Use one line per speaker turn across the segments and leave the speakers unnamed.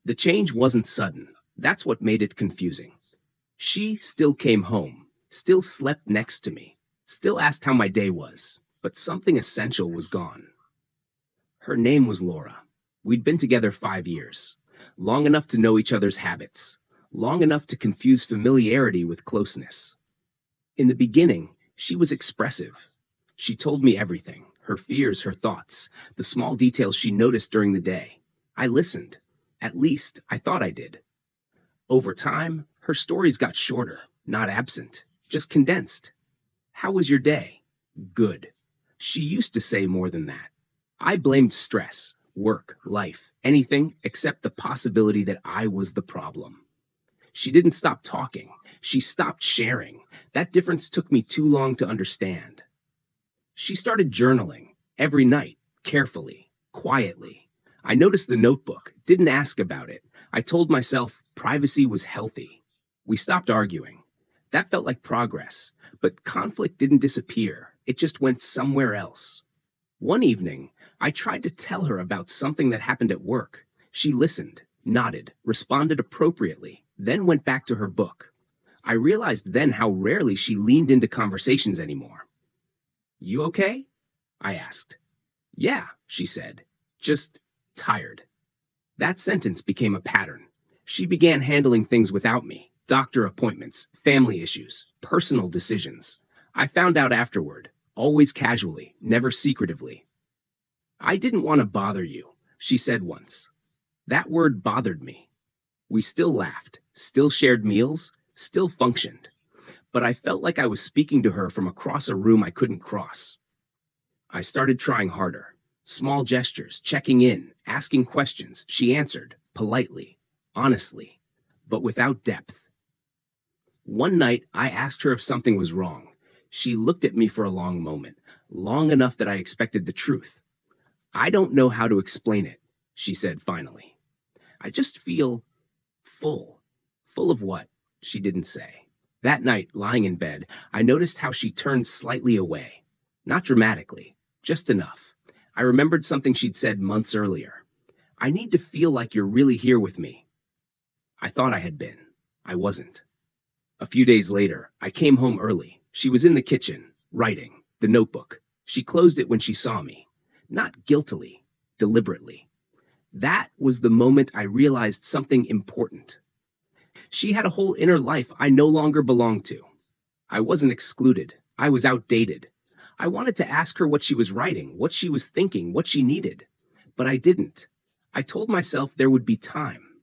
The change wasn't sudden. That's what made it confusing. She still came home, still slept next to me, still asked how my day was, but something essential was gone. Her name was Laura. We'd been together 5 years, long enough to know each other's habits, long enough to confuse familiarity with closeness. In the beginning, she was expressive. She told me everything, her fears, her thoughts, the small details she noticed during the day. I listened. At least, I thought I did. Over time, her stories got shorter, not absent, just condensed. How was your day? Good. She used to say more than that. I blamed stress, work, life, anything except the possibility that I was the problem. She didn't stop talking. She stopped sharing. That difference took me too long to understand. She started journaling every night, carefully, quietly. I noticed the notebook, didn't ask about it. I told myself privacy was healthy. We stopped arguing. That felt like progress, but conflict didn't disappear. It just went somewhere else. One evening, I tried to tell her about something that happened at work. She listened, nodded, responded appropriately, then went back to her book. I realized then how rarely she leaned into conversations anymore. "You okay?" I asked. "Yeah," she said. "Just tired." That sentence became a pattern. She began handling things without me. Doctor appointments, family issues, personal decisions. I found out afterward, always casually, never secretively. "I didn't want to bother you," she said once. That word bothered me. We still laughed, still shared meals, still functioned. But I felt like I was speaking to her from across a room I couldn't cross. I started trying harder. Small gestures, checking in, asking questions. She answered, politely, honestly, but without depth. One night, I asked her if something was wrong. She looked at me for a long moment, long enough that I expected the truth. "I don't know how to explain it," she said finally. "I just feel full." Full of what? She didn't say. That night, lying in bed, I noticed how she turned slightly away. Not dramatically, just enough. I remembered something she'd said months earlier. "I need to feel like you're really here with me." I thought I had been. I wasn't. A few days later, I came home early. She was in the kitchen, writing, the notebook. She closed it when she saw me. Not guiltily, deliberately. That was the moment I realized something important. She had a whole inner life I no longer belonged to. I wasn't excluded. I was outdated. I wanted to ask her what she was writing, what she was thinking, what she needed. But I didn't. I told myself there would be time.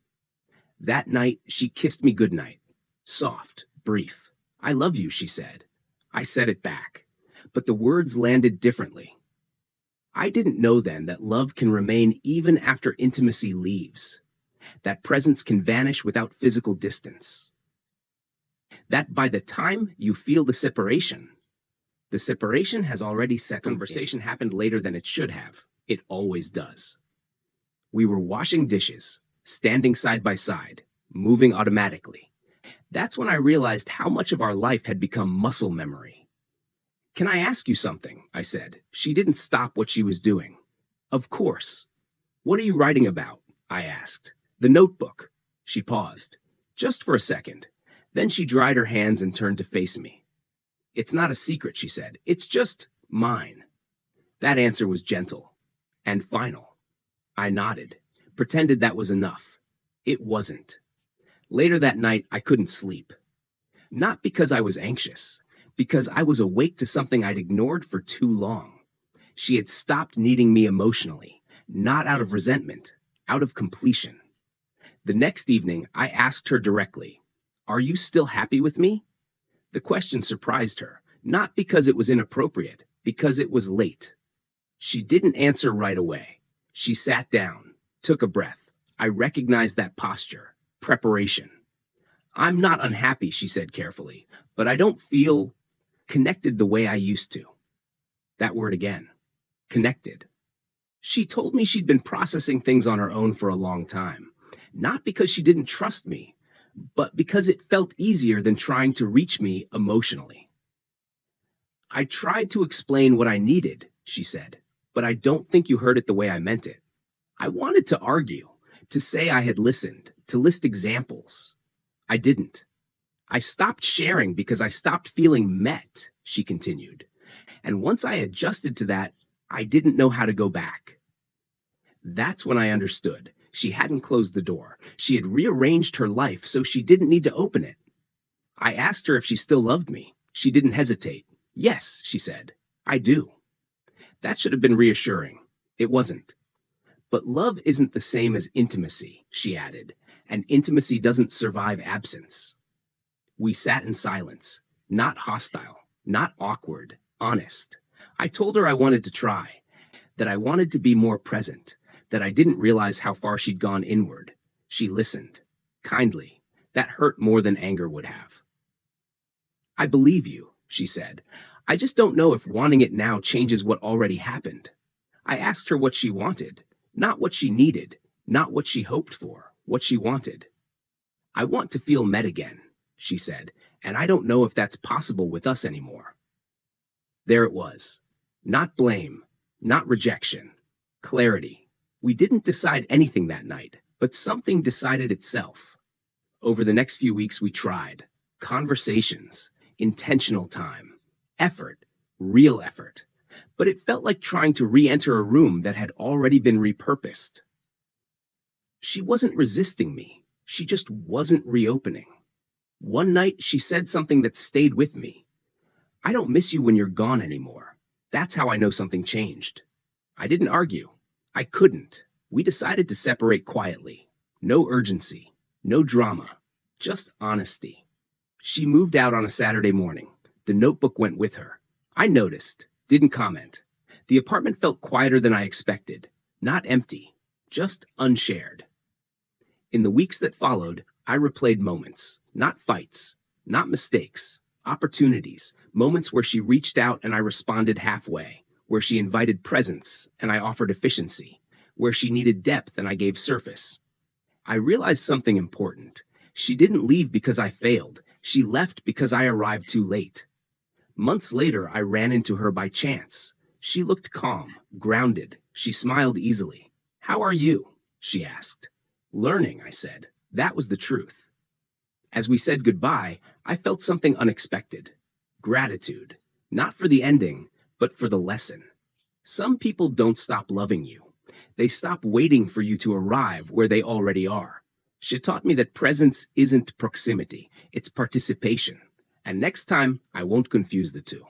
That night, she kissed me goodnight. Soft, brief. "I love you," she said. I said it back. But the words landed differently. I didn't know then that love can remain even after intimacy leaves. That presence can vanish without physical distance. That by the time you feel the separation has already settled in. Conversation happened later than it should have. It always does. We were washing dishes, standing side by side, moving automatically. That's when I realized how much of our life had become muscle memory. "Can I ask you something?" I said. She didn't stop what she was doing. "Of course." "What are you writing about?" I asked. "The notebook." She paused, just for a second. Then she dried her hands and turned to face me. "It's not a secret," she said. "It's just mine." That answer was gentle and final. I nodded, pretended that was enough. It wasn't. Later that night, I couldn't sleep. Not because I was anxious, because I was awake to something I'd ignored for too long. She had stopped needing me emotionally, not out of resentment, out of completion. The next evening, I asked her directly, "Are you still happy with me?" The question surprised her, not because it was inappropriate, because it was late. She didn't answer right away. She sat down, took a breath. I recognized that posture, preparation. "I'm not unhappy," she said carefully, "but I don't feel connected the way I used to." That word again, connected. She told me she'd been processing things on her own for a long time, not because she didn't trust me, but because it felt easier than trying to reach me emotionally. "I tried to explain what I needed," she said, "but I don't think you heard it the way I meant it. I wanted to argue, To say I had listened, to list examples. I didn't. I stopped sharing because I stopped feeling met, she continued. And once I adjusted to that, I didn't know how to go back. That's when I understood. She hadn't closed the door. She had rearranged her life so she didn't need to open it. I asked her if she still loved me. She didn't hesitate. Yes, she said. I do. That should have been reassuring. It wasn't. But love isn't the same as intimacy, she added, and intimacy doesn't survive absence. We sat in silence, not hostile, not awkward, honest. I told her I wanted to try, that I wanted to be more present, that I didn't realize how far she'd gone inward. She listened, kindly. That hurt more than anger would have. I believe you, she said. I just don't know if wanting it now changes what already happened. I asked her what she wanted, not what she needed, not what she hoped for, what she wanted. I want to feel met again, she said, and I don't know if that's possible with us anymore. There it was. Not blame, not rejection, clarity. We didn't decide anything that night, but something decided itself. Over the next few weeks we tried. Conversations, intentional time, effort, real effort. But it felt like trying to re-enter a room that had already been repurposed. She wasn't resisting me. She just wasn't reopening. One night she said something that stayed with me. I don't miss you when you're gone anymore. That's how I know something changed. I didn't argue. I couldn't. We decided to separate quietly. No urgency. No drama. Just honesty. She moved out on a Saturday morning. The notebook went with her. I noticed. Didn't comment. The apartment felt quieter than I expected. Not empty. Just unshared. In the weeks that followed, I replayed moments. Not fights. Not mistakes. Opportunities. Moments where she reached out and I responded halfway. Where she invited presence and I offered efficiency. Where she needed depth and I gave surface. I realized something important. She didn't leave because I failed. She left because I arrived too late. Months later, I ran into her by chance. She looked calm, grounded. She smiled easily. "How are you?" she asked. "Learning," I said. That was the truth. As we said goodbye, I felt something unexpected. Gratitude. Not for the ending, but for the lesson. Some people don't stop loving you. They stop waiting for you to arrive where they already are. She taught me that presence isn't proximity, it's participation. And next time, I won't confuse the two.